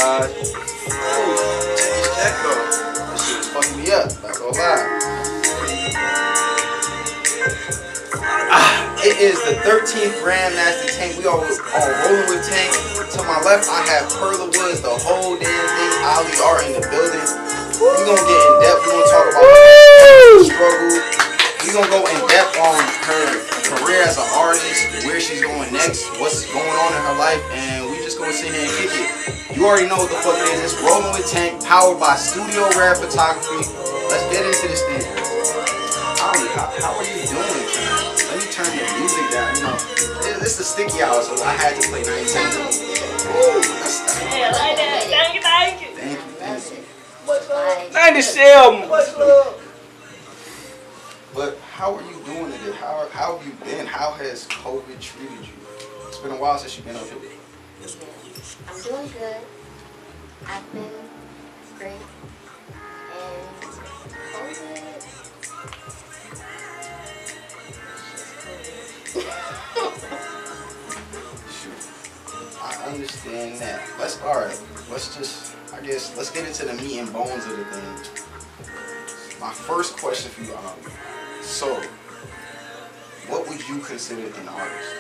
guys. Check though. This shit was fucking me up. Not gonna lie. It is the 13th Grandmaster Tank. We all rolling with Tank. To my left, I have Perlawoodss, the whole damn thing. AliArt in the building. We gonna get in depth. We gonna talk about her struggle. We gonna go in depth on her career as an artist, where she's going next, what's going on in her life, and we just gonna sit here and kick it. You already know what the fuck it is. It's Rolling with Tank, powered by Studio Rare Photography. Let's get into this thing. Ali, how are you doing, Tank? Let me turn the music down. You know, it's the sticky hour, so I had to play 9 cents. Yeah, like that. Thank you. Thank you. What's up? 97. What's up? But how are you doing today? How have you been? How has COVID treated you? It's been a while since you've been up here. I'm doing good. I've been great. And COVID. Shoot. I understand that. Let's get into the meat and bones of the thing. My first question for you, so what would you consider an artist?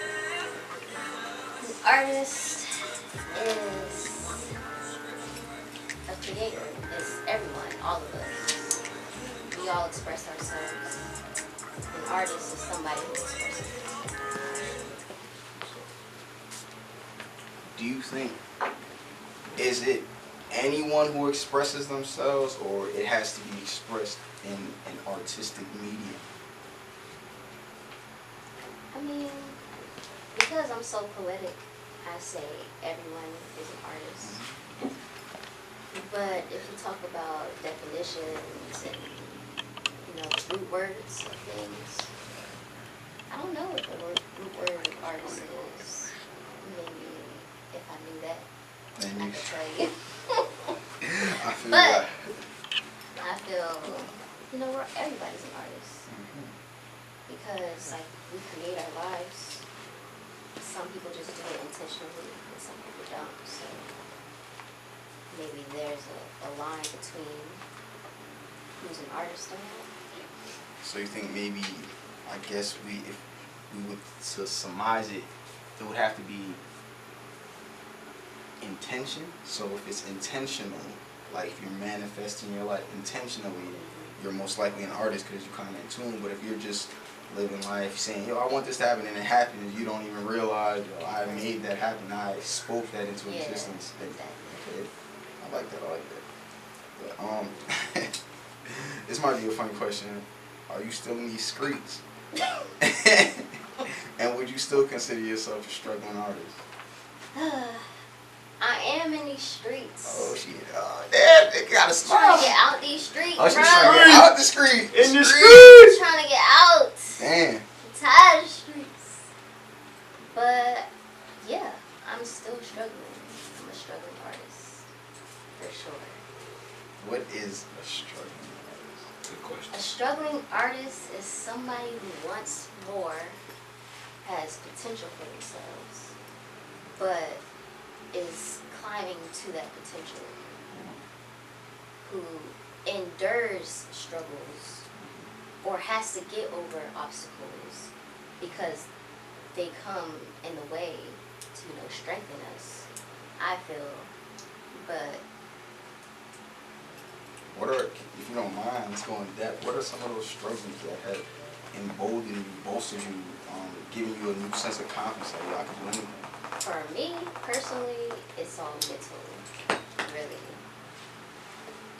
An artist is a creator. It's everyone, all of us. We all express ourselves. An artist is somebody who expresses themselves. Do you think, is it anyone who expresses themselves, or it has to be expressed in an artistic medium? I mean, because I'm so poetic, I say everyone is an artist. But if you talk about definitions and, you know, the root words of things, I don't know what the root word of artist is. Maybe if I knew that, I could tell you. But I feel, you know, everybody's an artist. Because, like, we create our lives. Some people just do it intentionally, and some people don't. So maybe there's a line between who's an artist or not. So you think maybe, I guess if we were to surmise it, it would have to be intention. So if it's intentional, like if you're manifesting your life intentionally, you're most likely an artist because you're kind of in tune. But if you're just living life saying, yo, I want this to happen, and it happens, you don't even realize, yo, I made that happen, I spoke that into existence. Okay. I like that. But this might be a funny question. Are you still in these streets? And would you still consider yourself a struggling artist? I am in these streets. Oh shit! Damn, they got a smile. Trying to get out these streets, Oh, she's bro. trying to get out the street. In the streets. Trying to get out. Damn. I'm tired of the streets. But yeah, I'm still struggling. I'm a struggling artist, for sure. What is a struggling artist? Good question. A struggling artist is somebody who wants more, has potential for themselves, but is climbing to that potential, who endures struggles or has to get over obstacles because they come in the way to, you know, strengthen us, I feel. But What are, if you don't mind, let's go in depth. What are some of those struggles that have emboldened you, bolstered you, giving you a new sense of confidence that, yo, I can do anything? for me, personally, it's all mental, really.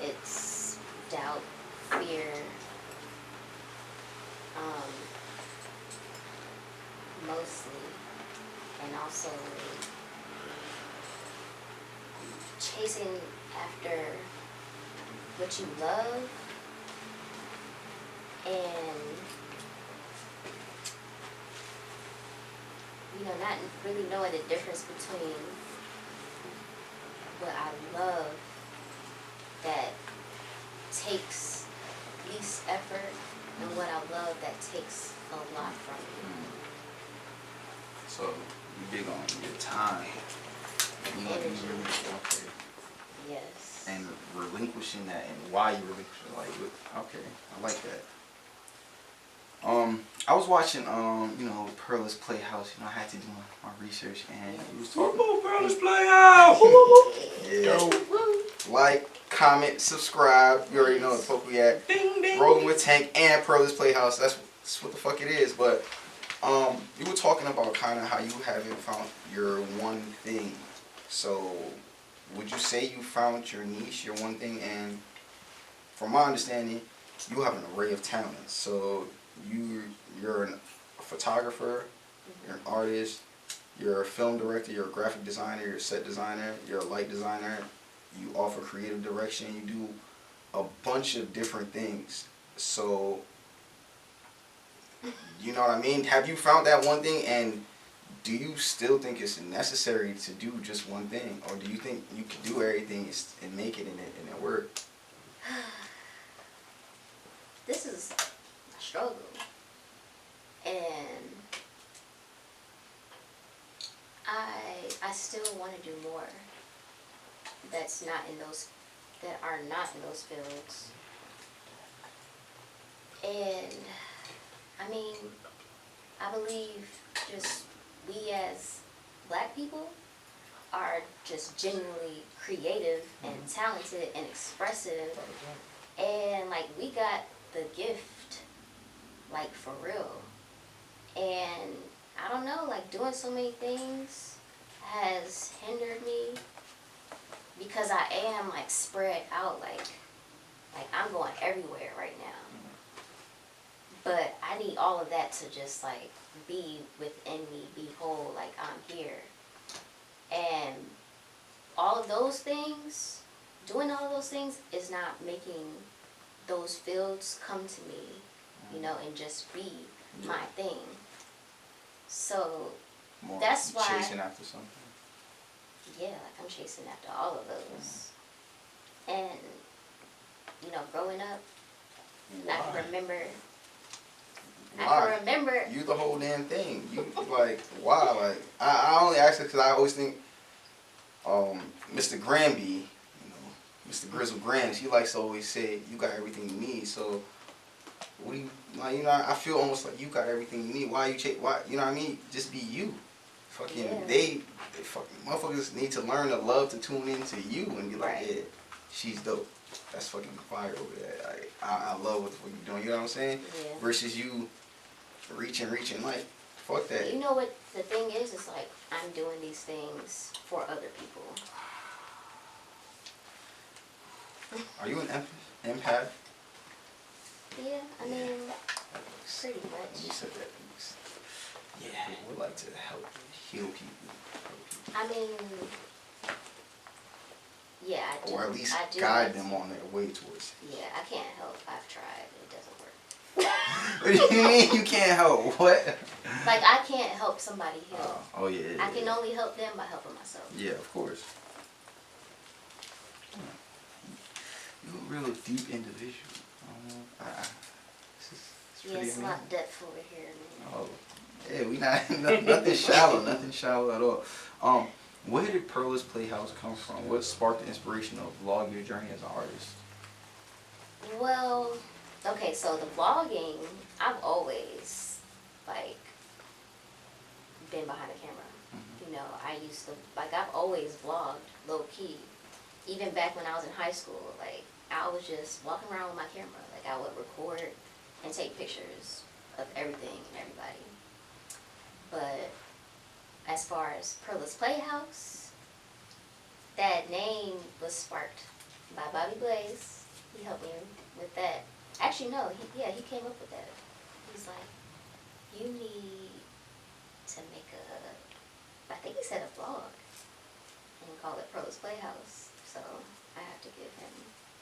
It's doubt, fear, mostly, and also chasing after what you love and, you know, not really knowing the difference between what I love that takes least effort and what I love that takes a lot from me. So you big on your time. You know, Energy. okay. Yes. and relinquishing that and why you relinquish it. Like, okay, I like that. I was watching, you know, Perla's Playhouse. You know, I had to do my research, and he was talking. Perla's Playhouse. Yeah. Like, comment, subscribe. You already know what the fuck we at. Ding ding. Rolling with Tank and Perla's Playhouse. That's what the fuck it is. But you were talking about kind of how you haven't found your one thing. So, would you say you found your niche, your one thing? And from my understanding, you have an array of talents. So you're a photographer, you're an artist, you're a film director, you're a graphic designer, you're a set designer, you're a light designer, you offer creative direction, you do a bunch of different things. So, you know what I mean? Have you found that one thing, and do you still think it's necessary to do just one thing? Or do you think you can do everything and make it and it work? This is a struggle. And I still want to do more that are not in those fields. And I mean, I believe just we as Black people are just genuinely creative and talented and expressive, and like we got the gift, like for real. And I don't know, like doing so many things has hindered me because I am like spread out, like I'm going everywhere right now. But I need all of that to just like be within me, be whole, like I'm here. And all of those things, doing all of those things is not making those fields come to me, you know, and just be my thing. So More that's why chasing after something. Yeah, like I'm chasing after all of those. And you know, growing up, I can remember. You the whole damn thing. You like why? Like I only ask it because I always think, Mr. Granby, you know, Mr. Grizzle Grams, he likes to always say, "You got everything you need." So, what do you like? You know, I feel almost like you got everything you need. Why you why? You know what I mean? Just be you. Fucking they fucking motherfuckers need to learn to love to tune into you and be like, yeah, she's dope. That's fucking fire over there. I love what the fuck you doing. You know what I'm saying? Yeah. Versus you reaching, like, fuck that. You know what the thing is? It's like I'm doing these things for other people. Are you an empath? Yeah, I mean, pretty much. You said that. Yeah, I would like to help heal people. I mean, yeah, I do. Or at least I do guide like them on their way towards it. Yeah, I can't help. I've tried. It doesn't work. What do you mean you can't help? What? Like, I can't help somebody heal. Oh, yeah. I can only help them by helping myself. Yeah, of course. You're a real deep individual. It's Yeah, it's a lot of depth over here, man. Oh, yeah, we not nothing shallow, nothing shallow at all. Where did Perla's Playhouse come from? What sparked the inspiration of vlog your journey as an artist? Well, okay, so the vlogging, I've always, like, been behind the camera. Mm-hmm. You know, I used to, like, I've always vlogged low-key. Even back when I was in high school, like, I was just walking around with my camera. Like, I would record and take pictures of everything and everybody. But as far as Perla's Playhouse, that name was sparked by Bobby Blaze. He helped me with that. Actually, no, he came up with that. He's like, you need to make I think he said a vlog, and call it Perla's Playhouse. So I have to give him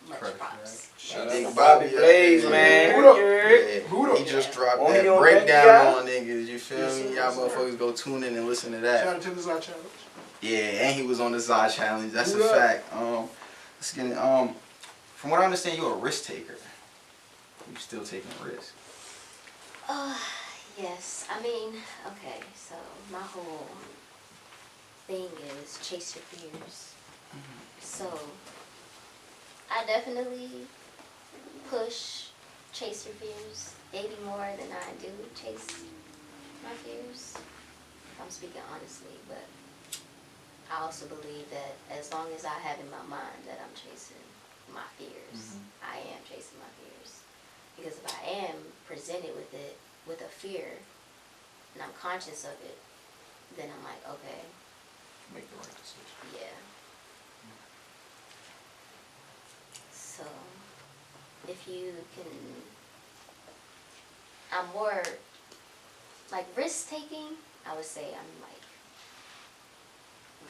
much props. Shout out to Bobby Blaze, man. He just dropped On that your breakdown on niggas, you feel me? Y'all motherfuckers go tune in and listen to that. Shout out to the Zod Challenge. Yeah, and he was on the Zod Challenge, that's a fact. Let's get it. From what I understand, you're a risk taker. You still taking risks. Yes. I mean, okay, so my whole thing is chase your fears. So I definitely chase your fears, maybe more than I do chase my fears. I'm speaking honestly, but I also believe that as long as I have in my mind that I'm chasing my fears, I am chasing my fears. Because if I am presented with it, with a fear, and I'm conscious of it, then I'm like, okay. Make the right decision. Yeah. So, if you can, I'm more, like, risk-taking, I would say I'm, like,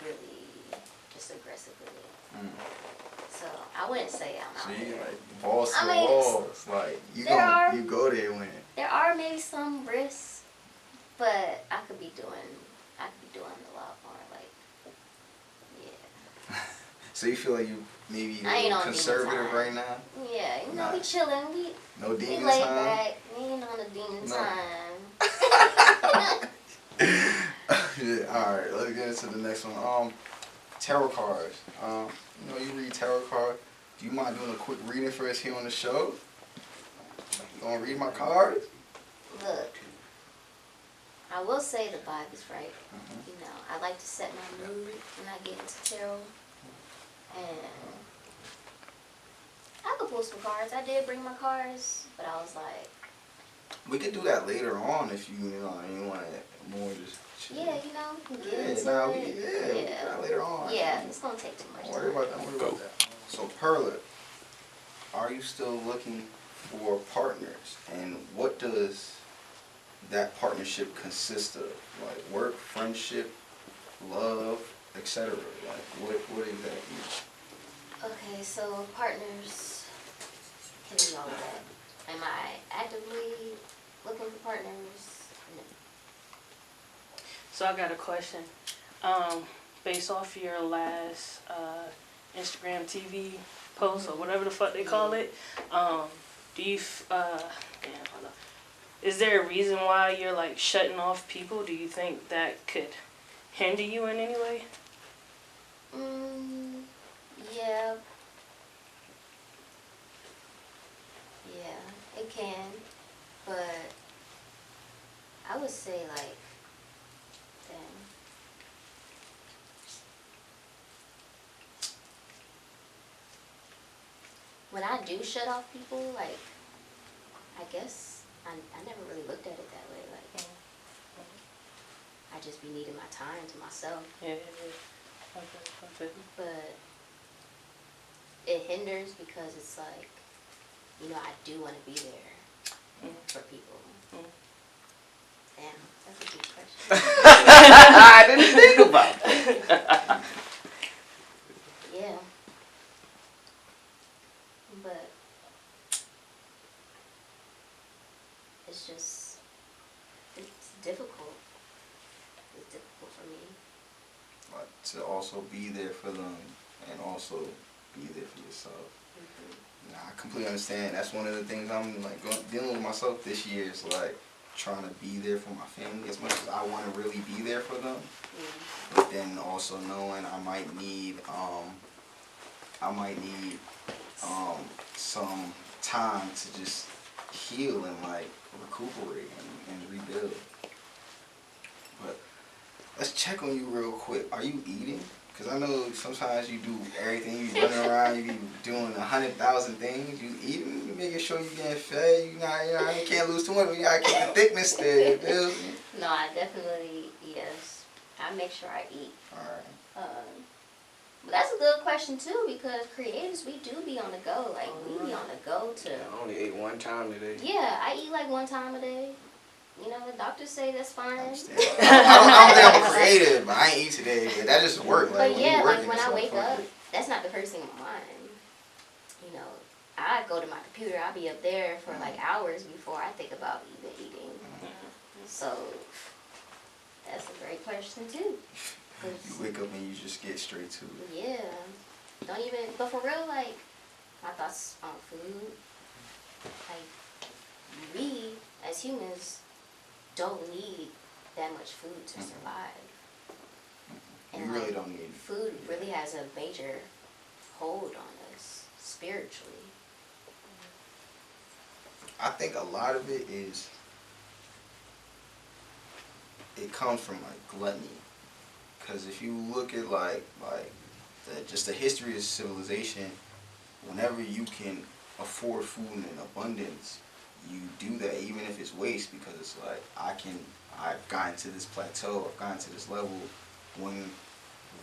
really just aggressive with it. So, I wouldn't say I'm out See, there. like, balls to I the mean, walls. Like, you go there when. There are maybe some risks, but I could be doing a lot more, like, yeah. So you feel like you maybe a I ain't little on conservative demon time. right now? Yeah, you know, Nah. we chilling, No we demon laid time? back, we ain't on the demon No. time. Yeah, alright, let's get into the next one. Tarot cards. You know, you read tarot cards. Do you mind doing a quick reading for us here on the show? You gonna read my cards? Look, I will say the vibe is right. You know, I like to set my mood when I get into tarot. And I could pull some cards. I did bring my cards, but I was like, We could do that later on if you know, you want to more just chill. yeah, you know, we can get into we it. can do that later on. Yeah, it's going to take too much Don't time. worry about that. Don't worry about that. So, Perla, are you still looking for partners? And what does that partnership consist of? Like work, friendship, love, etc. Like what exactly? Okay, so partners can be all of that. Am I actively looking for partners? No. So I got a question. Based off your last Instagram TV post or whatever the fuck they call it, do you hold on. Is there a reason why you're like shutting off people? Do you think that could hinder you in any way? Yeah. Yeah, it can. But I would say like, when I do shut off people, like, I guess I never really looked at it that way. Like, I just be needing my time to myself. Yeah. Okay. But it hinders because it's like, you know, I do want to be there for people. Damn, that's a deep question. I didn't think about that. Yeah. But it's just, it's difficult. It's difficult for me. Like, to also be there for them and also be there for yourself. Nah, I completely understand. That's one of the things I'm like dealing with myself this year is like trying to be there for my family as much as I want to really be there for them. But then also knowing I might need some time to just heal and like recuperate and rebuild. But let's check on you real quick. Are you eating? Because I know sometimes you do everything. You running around, you be doing 100,000 things. You eating, you making sure you getting fed. You can't lose too much, but you gotta keep the thickness there. You feel me? No, I definitely, yes. I make sure I eat. Alright. But that's a good question too, because creatives, we do be on the go. Like, we be on the go to. I only ate one time today. Yeah, I eat like one time a day. You know, the doctors say that's fine. I don't think I'm a creative, but I ain't eat today. But that just work. Like, But when yeah, you like working, when it's I like, wake fuck up, it. that's not the first thing in my mind. You know, I go to my computer, I'll be up there for like hours before I think about even eating. So, that's a great question too. You wake up and you just get straight to it. Yeah. Don't even, but for real, like, my thoughts on food, like, we, as humans, don't need that much food to survive. You And really like, don't need food really has a major hold on us spiritually. I think a lot of it is, it comes from like gluttony. Because if you look at just the history of civilization, whenever you can afford food in abundance, you do that even if it's waste, because it's like, I've gotten to this plateau, I've gotten to this level, when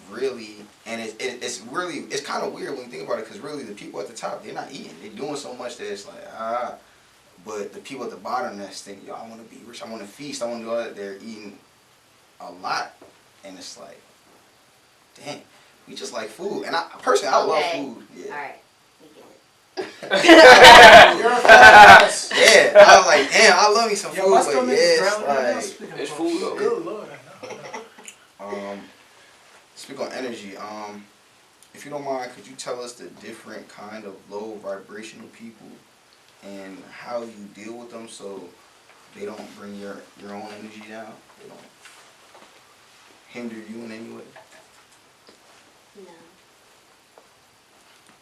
really, and it's really, it's kind of weird when you think about it, because really the people at the top, they're not eating, they're doing so much that it's like, but the people at the bottom that's thinking, yo, I want to be rich, I want to feast, I want to do all that, they're eating a lot, and it's like, dang, we just like food, and I personally, I love food. Yeah. All right, we get it. You're a fast. Yeah, I was like, damn, I love me some food, my but stomach yeah, is it's growling. like, It's food though. Good Lord, I know. speak on energy, if you don't mind, could you tell us the different kind of low vibrational people and how you deal with them so they don't bring your own energy down, they don't hinder you in any way? No.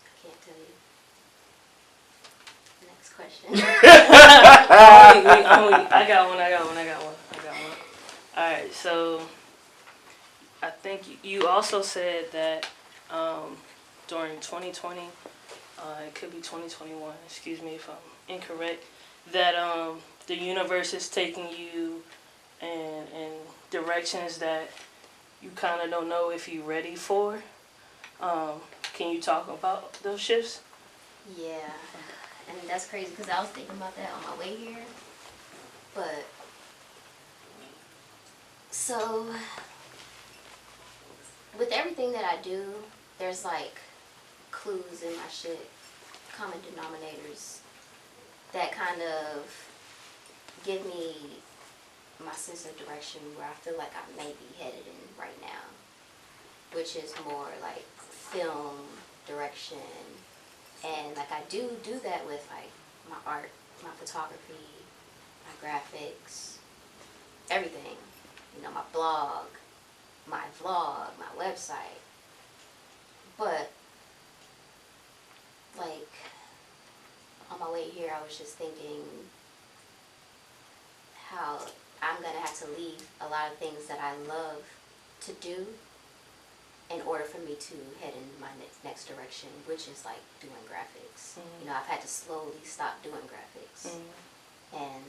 I can't tell you. Next question. I got one. Alright, so I think you also said that during 2020, it could be 2021, excuse me if I'm incorrect, that the universe is taking you in directions that you kind of don't know if you're ready for. Can you talk about those shifts? Yeah, and that's crazy because I was thinking about that on my way here. But, so, with everything that I do, there's like clues in my shit, common denominators, that kind of give me my sense of direction where I feel like I may be headed in right now, which is more like film direction. And like I do that with like my art, my photography, my graphics, everything. You know, my blog, my vlog, my website. But like on my way here, I was just thinking how I'm gonna have to leave a lot of things that I love to do in order for me to head in my next direction, which is like doing graphics. Mm-hmm. You know, I've had to slowly stop doing graphics. Mm-hmm. And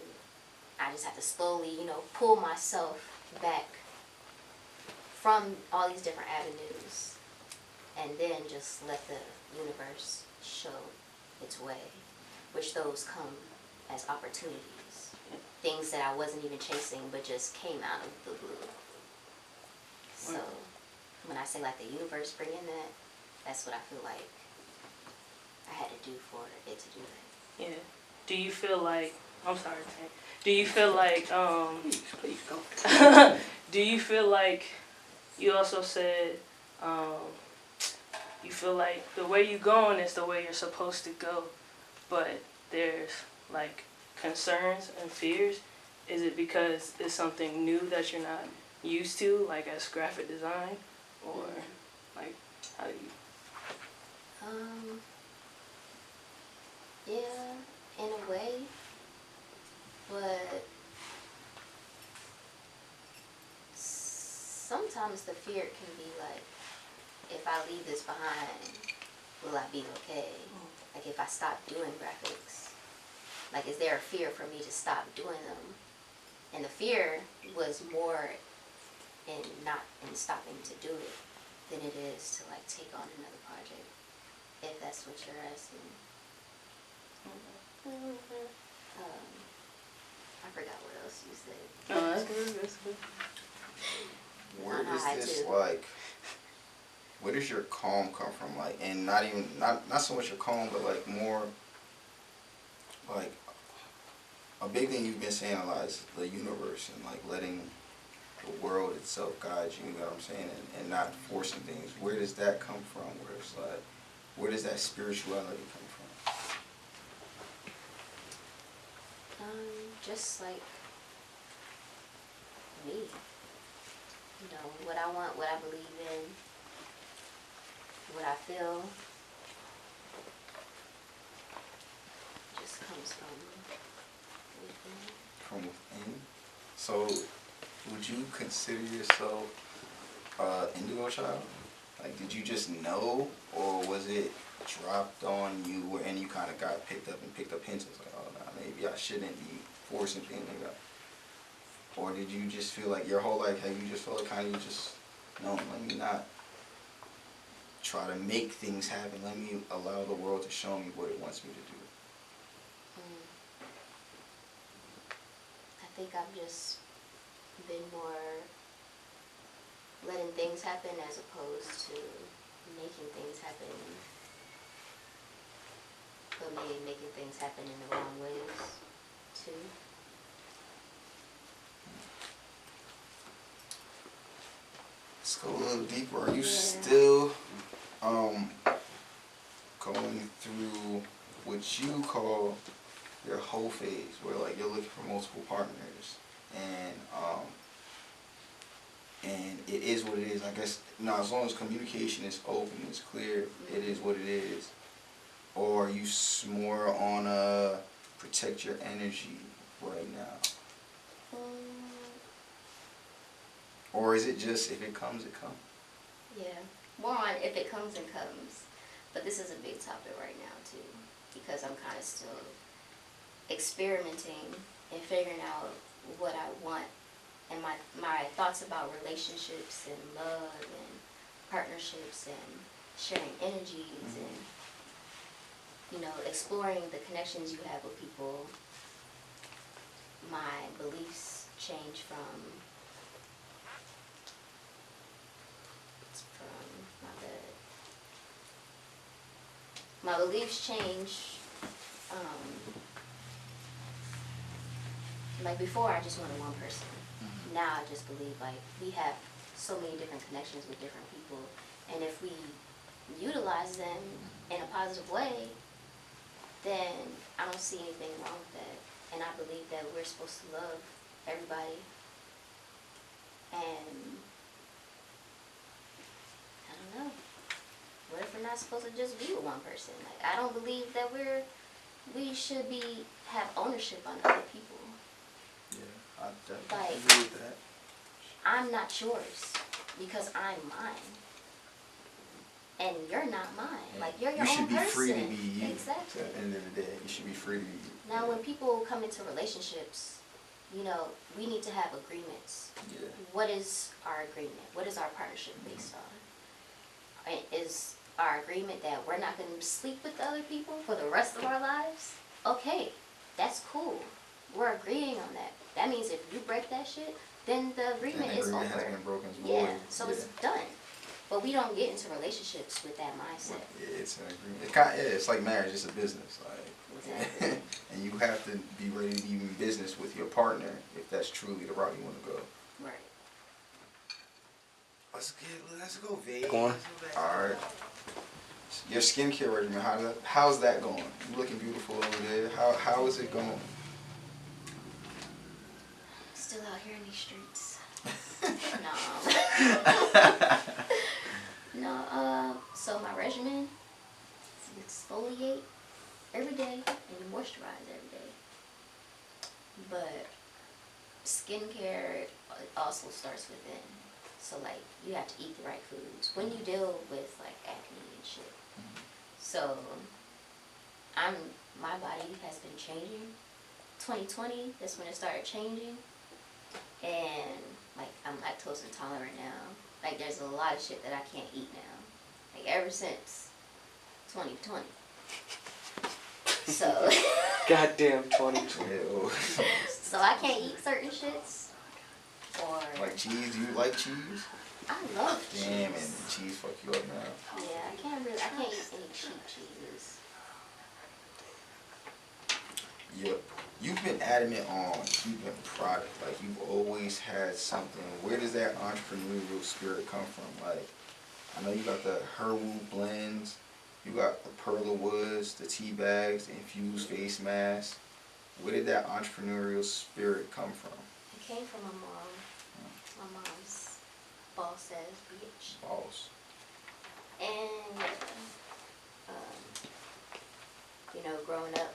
I just have to slowly, you know, pull myself back from all these different avenues and then just let the universe show its way, which those come as opportunities. Things that I wasn't even chasing but just came out of the blue. So when I say like the universe bringing that, that's what I feel like I had to do for it to do that. Yeah. Do you feel like, I'm sorry, Thang. Do you feel like, Please go. do you feel like, you also said, you feel like the way you're going is the way you're supposed to go, but there's like concerns and fears? Is it because it's something new that you're not used to, like as graphic design, or like how do you? Yeah, in a way, but sometimes the fear can be like, if I leave this behind, will I be okay? Like if I stop doing graphics, like is there a fear for me to stop doing them? And the fear was more in stopping to do it than it is to like take on another project, if that's what you're asking. I forgot what else you said. No, that's good. That's good. Where does this like? Where does your calm come from? Like, and not so much your calm, but like more like a big thing you've been saying a lot is the universe and like letting the world itself guide you. You know what I'm saying? And not forcing things. Where does that come from? Where it's like, where does that spirituality come from? Just like me. you know, what I want, what I believe in, what I feel. Just comes from within. From within. So, would you consider yourself indigo child? Like, did you just know, or was it dropped on you, and you kind of got picked up hints? It's like, oh, nah, maybe I shouldn't be forcing things like that. Or did you just feel like your whole life, have you just felt kind of you just, no, let me not try to make things happen. Let me allow the world to show me what it wants me to do. I think I've just been more letting things happen as opposed to making things happen, but maybe making things happen in the wrong ways too. Let's go a little deeper. Are you still going through what you call your whole phase, where like you're looking for multiple partners, and it is what it is? I guess as long as communication is open, it's clear, it is what it is. Or are you more on a protect your energy right now? Or is it just if it comes, it comes? Yeah, more on if it comes, it comes. But this is a big topic right now too, because I'm kind of still experimenting and figuring out what I want, and my thoughts about relationships and love and partnerships and sharing energies and, you know, exploring the connections you have with people. My beliefs change from my beliefs change. Like before, I just wanted one person. Now I just believe like we have so many different connections with different people, and if we utilize them in a positive way, then I don't see anything wrong with that. And I believe that we're supposed to love everybody. And I don't know. What if we're not supposed to just be with one person? Like, I don't believe that we should have ownership on other people. Yeah, I definitely Like, agree with that. I'm not yours because I'm mine. And you're not mine. Like, you're your You should own be person. free to be you. Exactly. At the end of the day, you should be free to be you. Now, when people come into relationships, you know, we need to have agreements. Yeah. What is our agreement? What is our partnership based on? Is our agreement that we're not going to sleep with the other people for the rest of our lives? Okay, that's cool. We're agreeing on that. That means if you break that shit, then the agreement is over. Has been broken. It's Yeah, void. so it's done. But we don't get into relationships with that mindset. Yeah, it's an agreement. It's like marriage. It's a business. Like, Exactly. and you have to be ready to be in business with your partner if that's truly the route you want to go. Right. Let's go, Vade. Go on. All right. Your skincare regimen, how's that going? You looking beautiful over there. How is it going? Still out here in these streets. No. So my regimen is you exfoliate every day and you moisturize every day. But skincare also starts within. So like you have to eat the right foods when you deal with like acne and shit. So my body has been changing. 2020, that's when it started changing. And like I'm lactose intolerant now. Like there's a lot of shit that I can't eat now. Like ever since 2020. So Goddamn 2020. Ew. so I can't eat certain shits. Or Like cheese? Do you like cheese? I love cheese. Damn, and cheese fuck you up now. Yeah, I can't eat any cheap cheeses. Yep. You've been adamant on keeping product. Like you've always had something. Where does that entrepreneurial spirit come from? Like, I know you got the herbal blends. You got the Perlawoodss, the tea bags, the infused face masks. Where did that entrepreneurial spirit come from? It came from my mom. My mom's boss ass bitch. Boss. And, you know, growing up,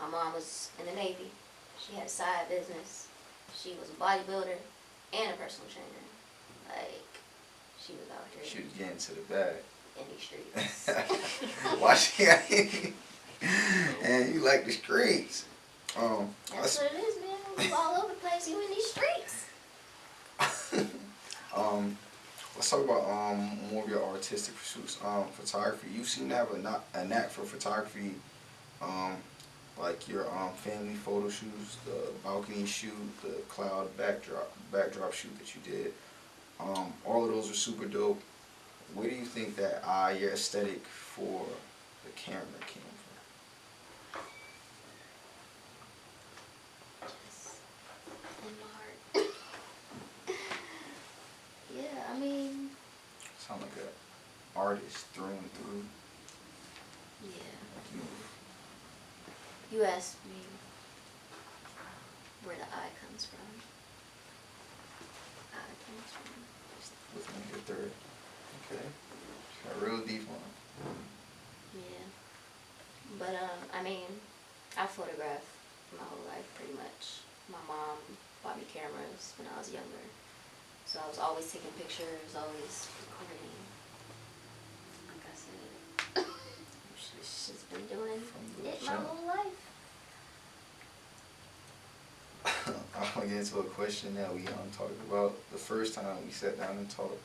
my mom was in the Navy. She had a side business. She was a bodybuilder and a personal trainer. Like, she was out here She was getting to the bag. in these streets. Why she got and you like the streets. That's what it is, man. You all over the place. You in these streets. Let's talk about more of your artistic pursuits. Photography. You seem to have a knack for photography. Like your family photo shoots, the balcony shoot, the cloud backdrop shoot that you did. All of those are super dope. Where do you think that your aesthetic for the camera came from? Just in my heart. Yeah, I mean, Sound like an artist through and through. yeah. You asked me where the eye comes from. Eye comes from. Within your third. Okay. Got a real deep one. Yeah. But, I mean, I photographed my whole life pretty much. My mom bought me cameras when I was younger. So I was always taking pictures, always recording. Like I said, she's been doing From the it my jump. whole life. I'm gonna get into a question that we talked about the first time we sat down and talked.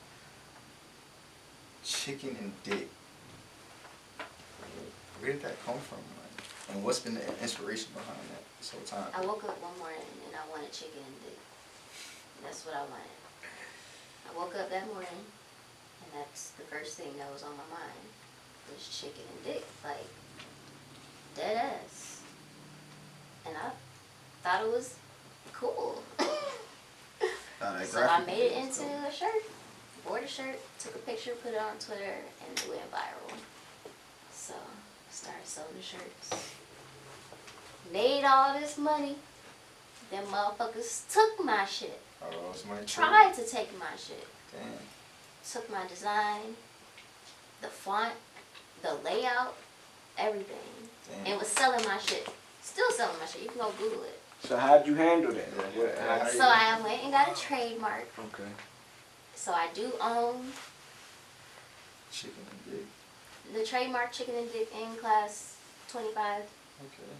Chicken and dick. Where did that come from? Like, and what's been the inspiration behind that this whole time? I woke up one morning and I wanted chicken and dick. That's what I wanted. I woke up that morning and that's the first thing that was on my mind was chicken and dick. Like, dead ass. And I thought it was cool. So I made it into a shirt. Wore the shirt, took a picture, put it on Twitter, and it went viral. So I started selling the shirts. Made all this money. Them motherfuckers took my shit. Oh, somebody Tried to take my shit. Damn. Took my design, the font, the layout, everything. Damn. And was selling my shit. Still selling my shit. You can go Google it. So how'd you handle that? So I went and got a trademark. Okay. So I do own Chicken and dick. the trademark chicken and dick in class 25. Okay.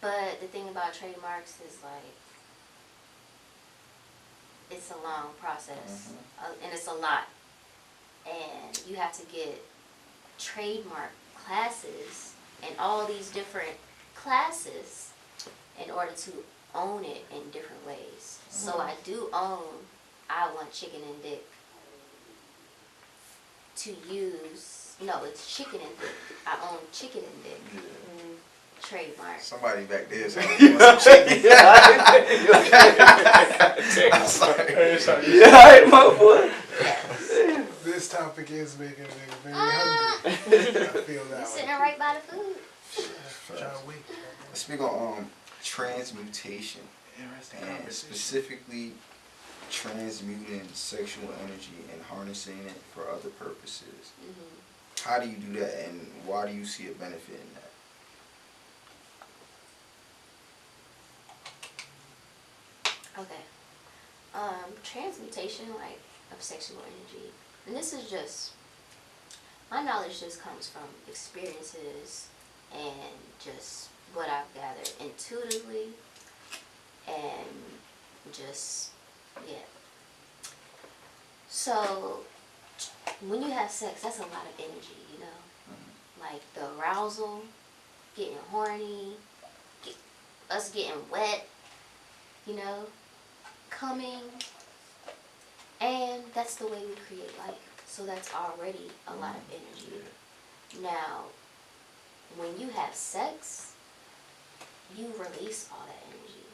But the thing about trademarks is like, it's a long process. And it's a lot. And you have to get trademark classes and all these different classes in order to own it in different ways. So I do own I Want Chicken and Dick to use, no, it's chicken and dick. I own chicken and dick. Yeah. Trademark. Somebody back there is like, want some chicken. I'm sorry. Yeah, alright, my boy. Yes. This topic is making a nigga very hungry. I feel You're that sitting way. right by the food. John Wick. Let's speak on transmutation and specifically transmuting sexual energy and harnessing it for other purposes. How do you do that, and why do you see a benefit in that? Okay. Transmutation, like, of sexual energy. And this is just, my knowledge just comes from experiences and just what I've gathered intuitively and just, yeah. So, when you have sex, that's a lot of energy, you know? Like the arousal, getting horny, us getting wet, you know, coming, and that's the way we create life. So that's already a lot of energy. Now, when you have sex, you release all that energy,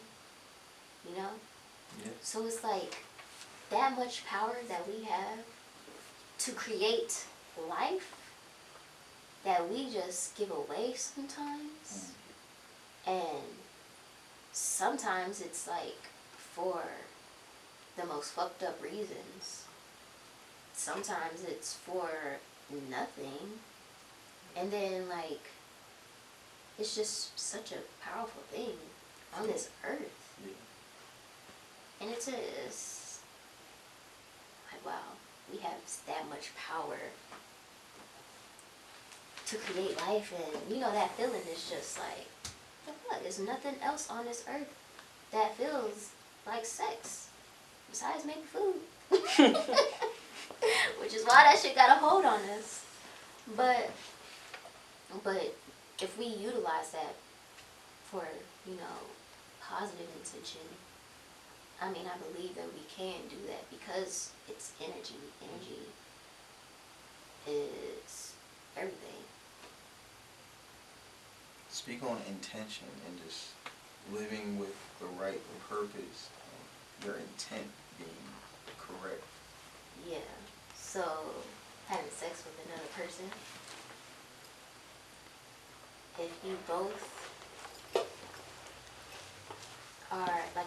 you know? Yeah. So it's like that much power that we have to create life that we just give away sometimes. And sometimes it's like for the most fucked up reasons. sometimes it's for nothing. And then, like, it's just such a powerful thing on this earth. Yeah. And it's like, wow, we have that much power to create life. And, you know, that feeling is just like, the fuck, there's nothing else on this earth that feels like sex besides maybe food. Which is why that shit got a hold on us. But if we utilize that for, you know, positive intention, I mean, I believe that we can do that because it's energy. Energy is everything. Speak on intention and just living with the right purpose, your intent being correct. Yeah. So, having sex with another person, if you both are, like,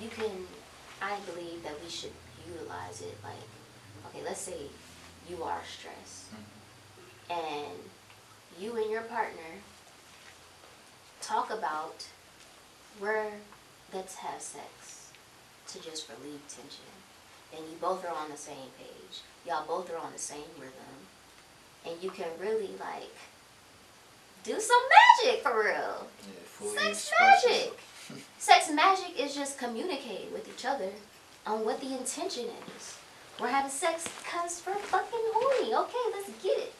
you can, I believe that we should utilize it, like, okay, let's say you are stressed, and you and your partner talk about where let's have sex to just relieve tension. And you both are on the same page. Y'all both are on the same rhythm. And you can really, like, do some magic for real. Yeah, fully Sex express magic. Sex magic is just communicating with each other on what the intention is. We're having sex because we're fucking horny. Okay, let's get it.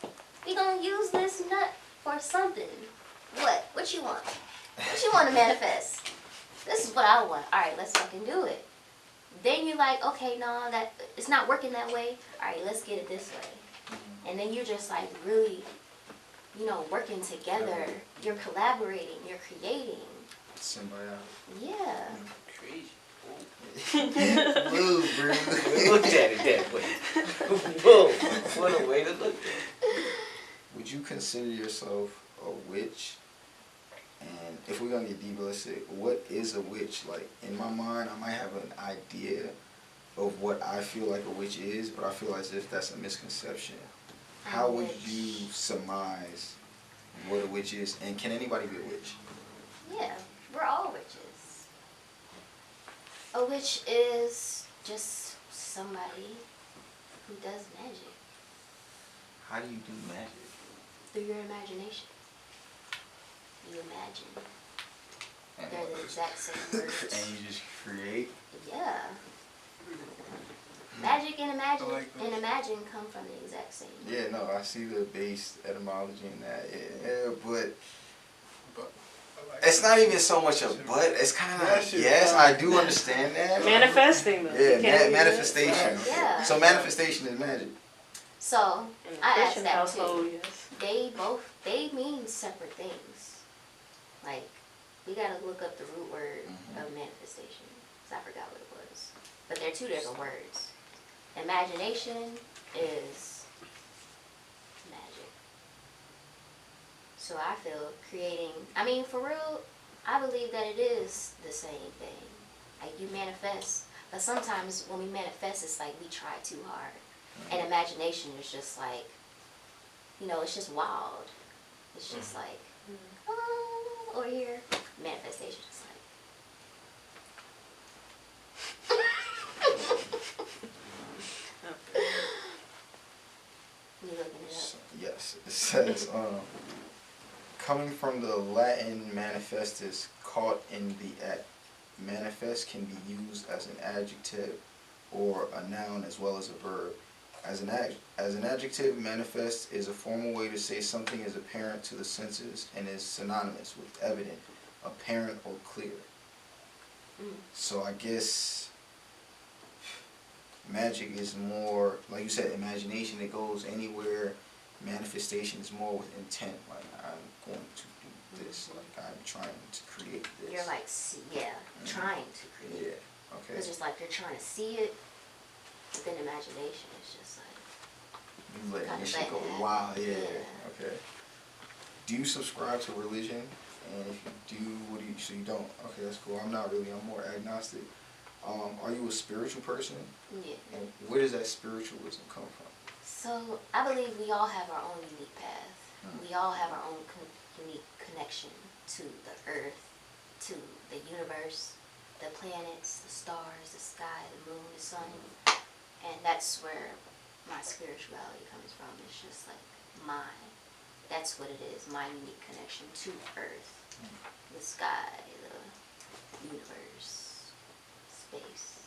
We gonna use this nut for something. What? What you want? What you want to manifest? This is what I want. All right, let's fucking do it. Then you're like, okay, no, that it's not working that way. All right, let's get it this way. And then you're just like really, you know, working together. You're collaborating. You're creating. Symbiotic. Yeah. Crazy. Woo, bro. Look at it that way. Whoa, what a way to look at it. Would you consider yourself a witch? And if we're gonna get deep, let's say, what is a witch? Like, in my mind, I might have an idea of what I feel like a witch is, but I feel as if that's a misconception. How would you surmise what a witch is? And can anybody be a witch? Yeah, we're all witches. A witch is just somebody who does magic. How do you do magic? Through your imagination. You imagine. And They're the exact same words. and you just create? Yeah. Magic and imagine I like that. and imagine come from the exact same. Yeah, no, I see the base etymology in that. Yeah, but it's not even so much a but. It's kind of That like, shit yes, fine. I do understand that. Manifesting them. Yeah, manifestation. Yeah. So manifestation is magic. So In the I asked Christian that household, too. yes. They mean separate things. Like, we gotta look up the root word of manifestation. 'Cause I forgot what it was. But they're two different words. Imagination is magic. So I feel creating, I mean, for real, I believe that it is the same thing. Like, you manifest, but sometimes when we manifest, it's like we try too hard. And imagination is just like, you know, it's just wild. It's just like, oh, over here. Manifestation is like. You looking it So, up? yes, it says, coming from the Latin manifestus, caught in the act. Manifest can be used as an adjective or a noun as well as a verb. As an adjective, manifest is a formal way to say something is apparent to the senses and is synonymous with evident, apparent, or clear. So I guess magic is more, like you said, imagination. It goes anywhere. Manifestation is more with intent. Like, I'm going to do this. Like, I'm trying to create this. You're like, trying to create. Yeah. Okay. It's just like you're trying to see it, but then imagination is just like. You letting kinda this shit go letting it wild. happen. Yeah. Okay. Do you subscribe to religion? And if you do, what do you? So you don't? Okay, that's cool. I'm not really. I'm more agnostic. Are you a spiritual person? Yeah. And where does that spiritualism come from? So I believe we all have our own unique path. We all have our own unique connection to the earth, to the universe, the planets, the stars, the sky, the moon, the sun. And that's where my spirituality comes from. It's just like that's what it is, my unique connection to earth, the sky, the universe, space,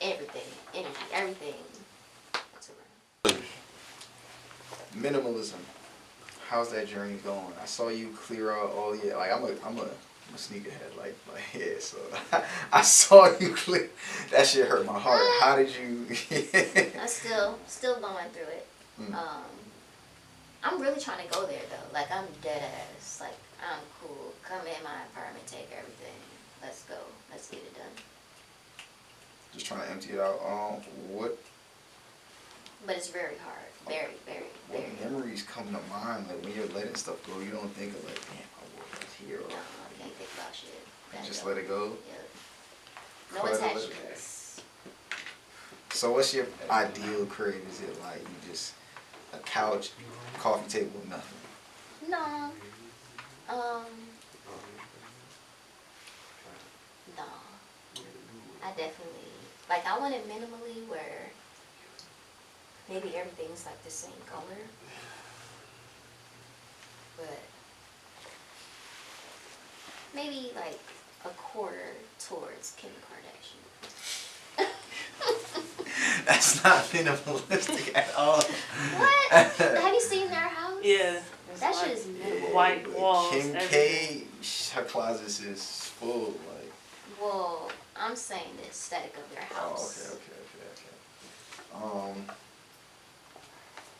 everything, energy, everything. That's around. Minimalism. How's that journey going? I saw you clear out all your, like, I'm a sneakerhead, like yeah, so I saw you clear, that shit hurt my heart. How did you? I'm still going through it. I'm really trying to go there though. Like, I'm dead ass. Like, I'm cool. Come in my apartment, take everything. Let's go. Let's get it done. Just trying to empty it out. What? But it's very hard. Very, very, What very. memories come to mind? Like, when you're letting stuff go, you don't think of like, damn, I was here. Or No, I can't think about shit. you just let it go. Yeah. No Try to let it attachments. So what's your ideal crib? Is it like you just a couch, coffee table, nothing? No. No. I definitely, like, I want it minimally where maybe everything's like the same color. But maybe like a quarter towards Kim Kardashian. That's not minimalistic at all. What? Have you seen their house? Yeah. That shit is minimal. White walls. Kim everything. K, her closet is full. Like, Well, I'm saying the aesthetic of their house. okay.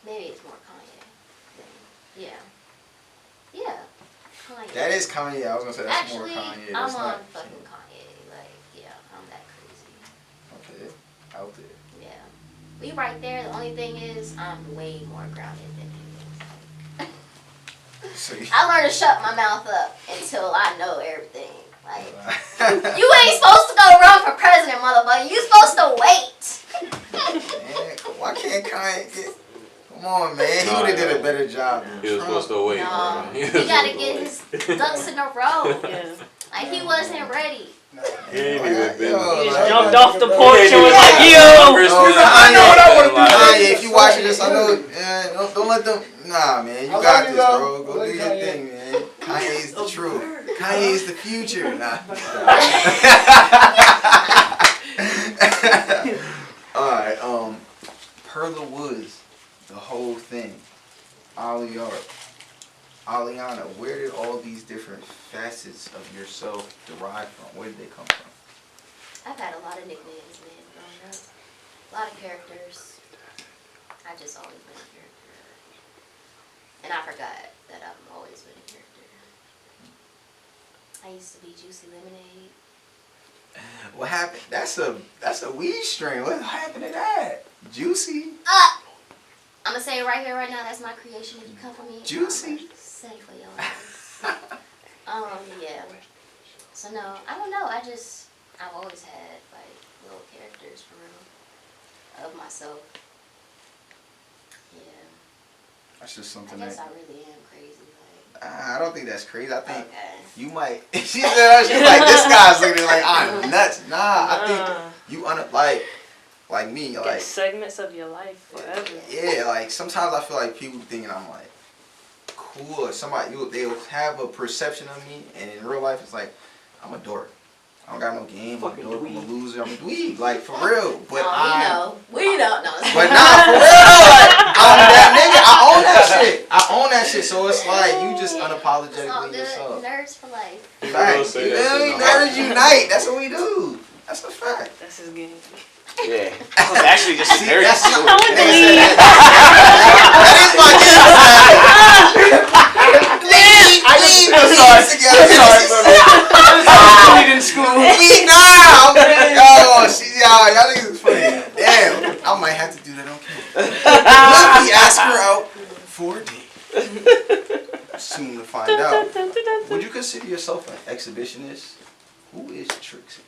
Maybe it's more Kanye. Yeah. Yeah. Kanye. That is Kanye. I was gonna say that's Actually, more Kanye. I'm That's on not fucking Kim. Kanye. Like, yeah, I'm that crazy. Okay, out there. Yeah. We right there. The only thing is, I'm way more grounded than he is. So you, I learned to shut my mouth up until I know everything. Like, you ain't supposed to go run for president, motherfucker. You supposed to wait. man, why can't Kanye get? Come on, man. He would have did a better job than He was Trump. supposed to wait. No, He he was gotta supposed get to his ducks in a row. Yeah. Like, he wasn't ready. He ain't even been. Yo, He just like, jumped off the porch and Yeah. was like, Yeah. yo! I know what I want to do. Like, Kanye, if you watching this, I know. Don't let them. Nah, man. You I got love this, you, though. bro. Go Love do you, your Kanye. thing, man. Kanye's the truth. Kanye's the future. Nah. All right. Perlawoodss, the whole thing. AliArt. Aliannah, where did all these different facets of yourself derive from? Where did they come from? I've had a lot of nicknames, man, growing up. A lot of characters. I just always been a character. And I forgot that I've always been a character. I used to be Juicy Lemonade. What happened? That's a weed strain. What happened to that? Juicy? I'm gonna say it right here, right now. That's my creation. If you come for me, Juicy. Say for your ass. Yeah. So no, I don't know. I've always had like little characters for real of myself. Yeah. That's just I something guess that I really am crazy. Like, I don't think that's crazy. I think okay. you might. She said she's like, this guy's looking like I'm nuts. Nah, I think you like me, Get like segments of your life forever. yeah, like sometimes I feel like people thinking I'm like cool or somebody they'll have a perception of me, and in real life it's like I'm a dork. I don't got no game. I'm a dork. I'm a loser. I'm a dweeb. Like for real. But we know. No. But nah, for real. Like I'm that nigga. I own that shit. So it's like you just It's all unapologetically good. yourself. Nerds for life. Facts. You feel me? Nerds unite. That's what we do. That's a fact. That's his game. Yeah. I was actually just See, very that's cool. not- I went to Nigga leave. said that. in school. Y'all niggas is funny. Damn, I might have to do that on camera. Let me ask her out for a date. Soon to find out. Would you consider yourself an exhibitionist? Who is Trixie?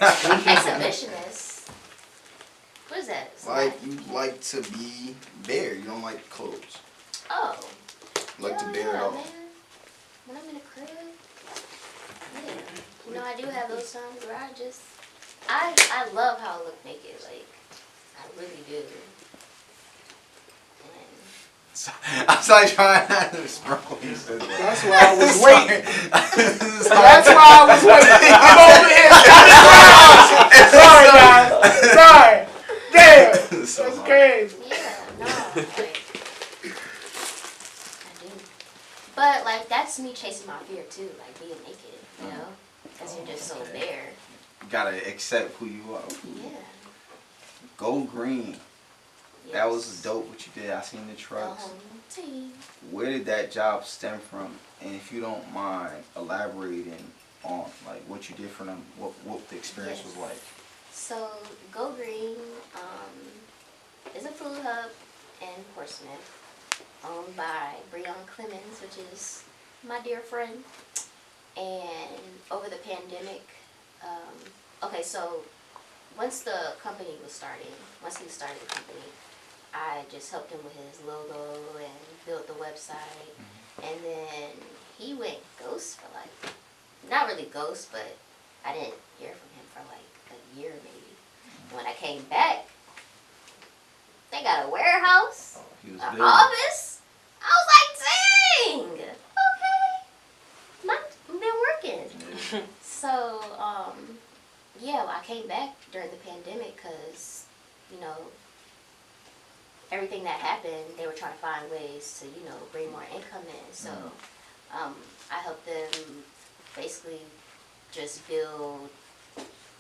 Exhibitionist. What is that? Like you like to be bare. You don't like clothes. Oh. You like to Hell bare it yeah, all. man. When I'm in the crib, yeah. You know, I do have those times where I love how I look naked. Like, I really do. And I was like trying not to scroll. That's why I was waiting. That's That's why I was waiting. I'm over here. Sorry, guys. Sorry. Damn. That's crazy. yeah, no, like, I do. But, like, that's me chasing my fear, too. Like, being naked, you know? Because you're just so bare. You gotta accept who you are. Yeah. Go green. Yes. That was dope what you did. I seen the trucks. Team. Where did that job stem from? And if you don't mind elaborating on like what you did for them, what the experience was like. So, Go Green is a food hub in Portsmouth owned by Breon Clemens, which is my dear friend. And over the pandemic, okay, so once the company was starting, once he started the company, I just helped him with his logo and built the website. And then he went ghost for like, not really ghost, but I didn't hear from him for like a year maybe. When I came back, they got a warehouse, He was an big. office. I was like, dang, okay, been working. So, yeah, I came back during the pandemic because, you know, everything that happened, they were trying to find ways to, you know, bring more income in. So, I helped them basically just build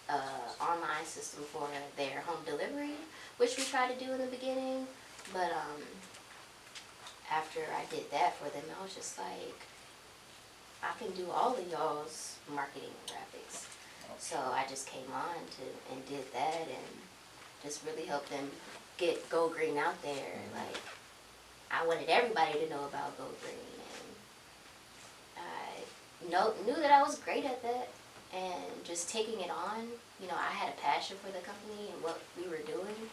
an online system for their home delivery, which we tried to do in the beginning. But after I did that for them, I was just like, I can do all of y'all's marketing and graphics. So I just came on and did that and just really helped them get Go Green out there. Like, I wanted everybody to know about Go Green, and I knew that I was great at that. And just taking it on, you know, I had a passion for the company and what we were doing.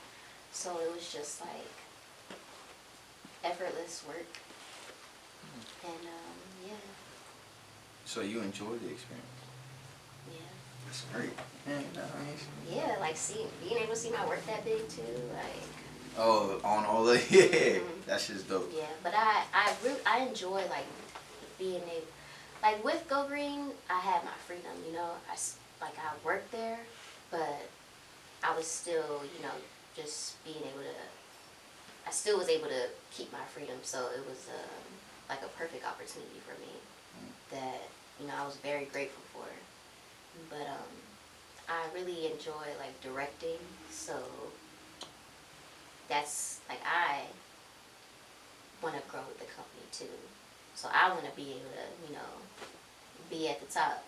So it was just like effortless work. And yeah. So you enjoyed the experience? Yeah. That's great. Man, nice. Yeah, like being able to see my work that big too, like. Oh, on all the yeah, that's just dope. Yeah, but I enjoy like being able, like with Go Green, I had my freedom, you know. I worked there, but I was still, you know, just being able to. I still was able to keep my freedom, so it was like a perfect opportunity for me that, you know, I was very grateful for. But I really enjoy like directing, so that's like I want to grow with the company too. So I want to be able to, you know, be at the top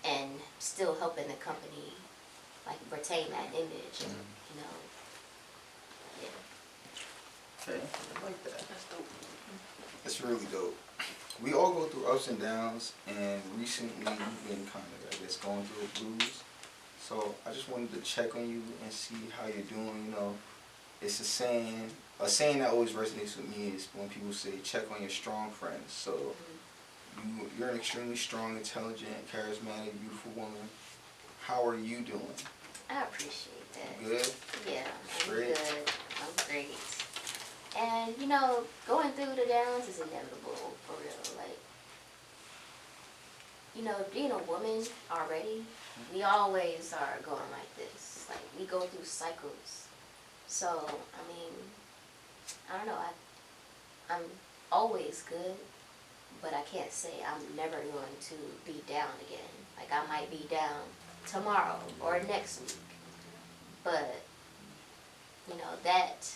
and still helping the company like retain that image and, you know, yeah. Okay, I like that. That's dope. It's really dope. We all go through ups and downs, and recently we've been kind of, I guess, going through the blues. So I just wanted to check on you and see how you're doing. You know, it's a saying that always resonates with me is when people say, check on your strong friends. So you're an extremely strong, intelligent, charismatic, beautiful woman. How are you doing? I appreciate that. Good? Yeah, I'm Straight? good. I'm great. And, you know, going through the downs is inevitable, for real. Like, you know, being a woman already, we always are going like this. Like, we go through cycles. So, I mean, I don't know. I'm always good, but I can't say I'm never going to be down again. Like, I might be down tomorrow or next week. But, you know, that...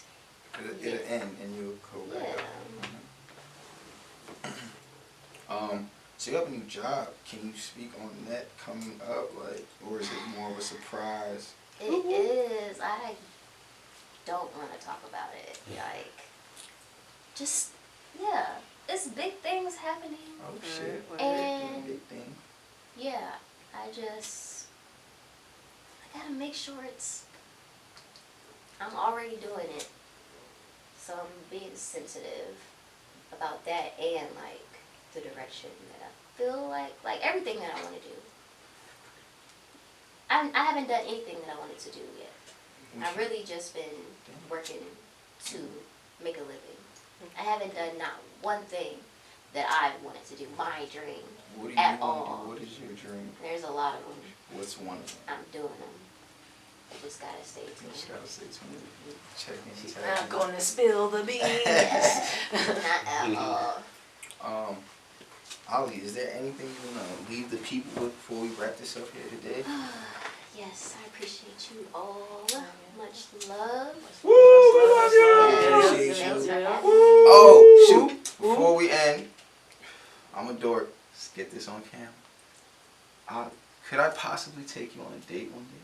It'll end and you'll go back up. So you have a new job. Can you speak on that coming up, like, or is it more of a surprise? It is. I don't want to talk about it. Like, just, yeah, it's big things happening. Oh shit! And Big thing. yeah, I just gotta make sure I'm already doing it. So I'm being sensitive about that and like the direction that I feel like everything that I want to do. I haven't done anything that I wanted to do yet. I've really just been working to make a living. I haven't done not one thing that I wanted to do, my dream. What do you at want to all. do? What is your dream? There's a lot of them. What's one of them? I'm doing them. I just gotta stay tuned. Just gotta say to me. Check in. I'm gonna spill the beans. Not at all. Ali, is there anything you want to leave the people with before we wrap this up here today? Yes, I appreciate you all. Much love. Woo, we love you. Appreciate you. Yeah. Oh, shoot. Before we end, I'm a dork. Let's get this on camera. Could I possibly take you on a date one day?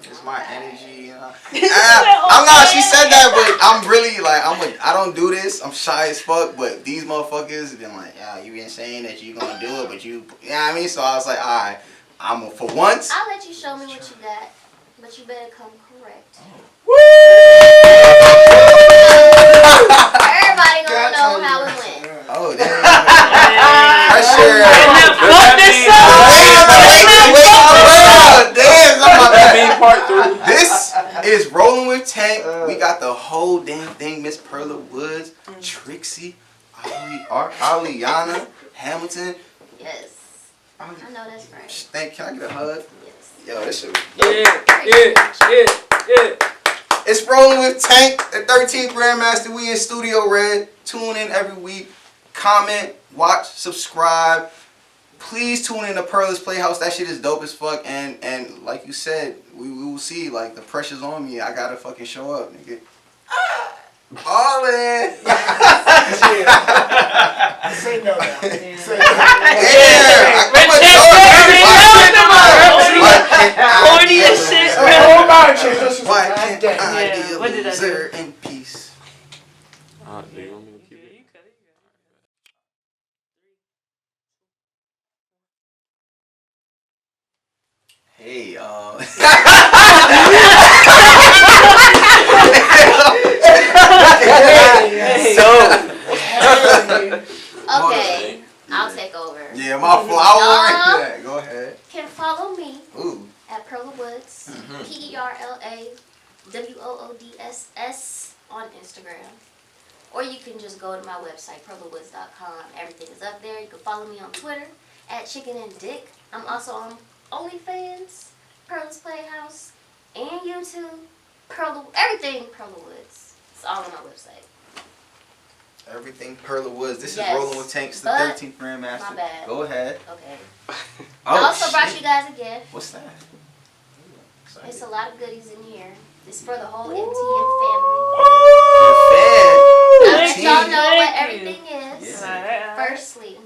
It's my energy, you know. I'm not. She said that, but I'm really like, I don't do this. I'm shy as fuck. But these motherfuckers have been like, yeah, you been saying that you gonna do it, but you know what I mean. So I was like, alright, for once. I'll let you show me what you got, but you better come correct. Everybody gonna know how it went. Oh, damn. Pressure. This is Rolling with Tank. We got the whole damn thing. Miss Perlawoodss, Trixie, Aliannah Hamilton. Yes. I know that's right. Can I get a hug? Yes. Yo, this shit. Yeah. It's Rolling with Tank, the 13th Grandmaster. We in Studio Red. Tune in every week. Comment, watch, subscribe. Please tune in to Perla's Playhouse. That shit is dope as fuck. And like you said, we will see. Like, the pressure's on me. I gotta fucking show up, nigga. All in. Say no now. Say no. Yeah. I'm a Corny as shit. Whole mind change. This is Why bad can't day. I What did I do? be in peace? Do you want me to keep it? Hey, Okay, I'll take over. yeah, my flower. Go ahead. Can follow me Ooh. at Perlawoodss, PerlaWooddss on Instagram. Or you can just go to my website, perlawoodss.com. Everything is up there. You can follow me on Twitter at Chicken and Dick. I'm also on OnlyFans, Perla's Playhouse, and YouTube. Everything Perlawoodss. It's all on my website. Everything Perlawoodss. This Yes, is Rolling with Tanks, the but 13th Grandmaster. my bad. Go ahead. Okay. Oh, I also brought shit. you guys a gift. What's that? It's a lot of goodies in here. It's for the whole MTN family. I'll let y'all know what everything is. Yeah. Firstly,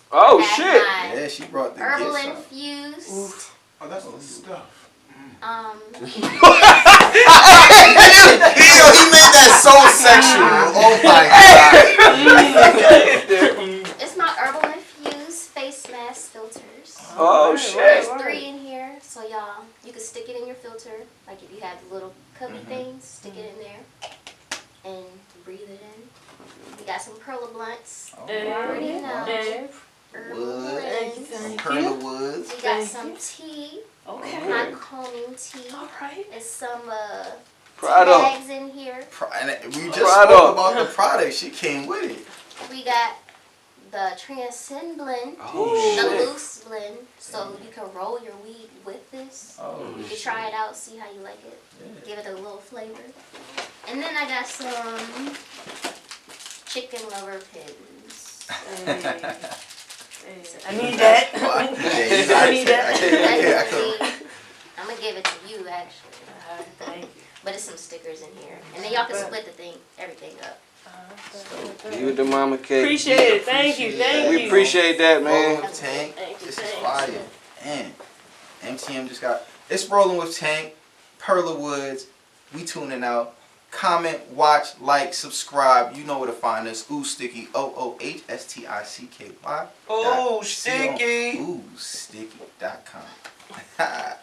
Oh I have shit! my Yeah, she brought the herbal gifts out. infused. Oh, that's the stuff. He made that so sexual. Oh my god. It's my herbal infused face mask filters. Oh shit! There's 3 in here, so y'all, you can stick it in your filter. Like if you have the little cubby things, stick it in there and breathe it in. We got some Perla blunts. You already know. Herbal blends. Perlawoodss. We got some tea. Okay. Hot calming tea. Alright. There's some Product. tags in here. And we just spoke about the product. She came with it. We got the Transcend blend, Oh the shit! loose blend, so you can roll your weed with this. Oh, You can try it out, see how you like it. Give it a little flavor. And then I got some chicken lover pins. I need that. I need that. I'm gonna give it to you actually. Thank you. But it's some stickers in here. And then y'all can split everything up. You the mama cake. Appreciate it. Thank you. Thank We you. appreciate that, Rolling man. with Tank. Thank you, This is thanks. fire. And MTM just got. It's Rolling with Tank. Perlawoodss. We tuning out. Comment, watch, like, subscribe. You know where to find us. Ooh Sticky. OOHSTICKY. Oh, sticky. OOhSticky.com. Ha.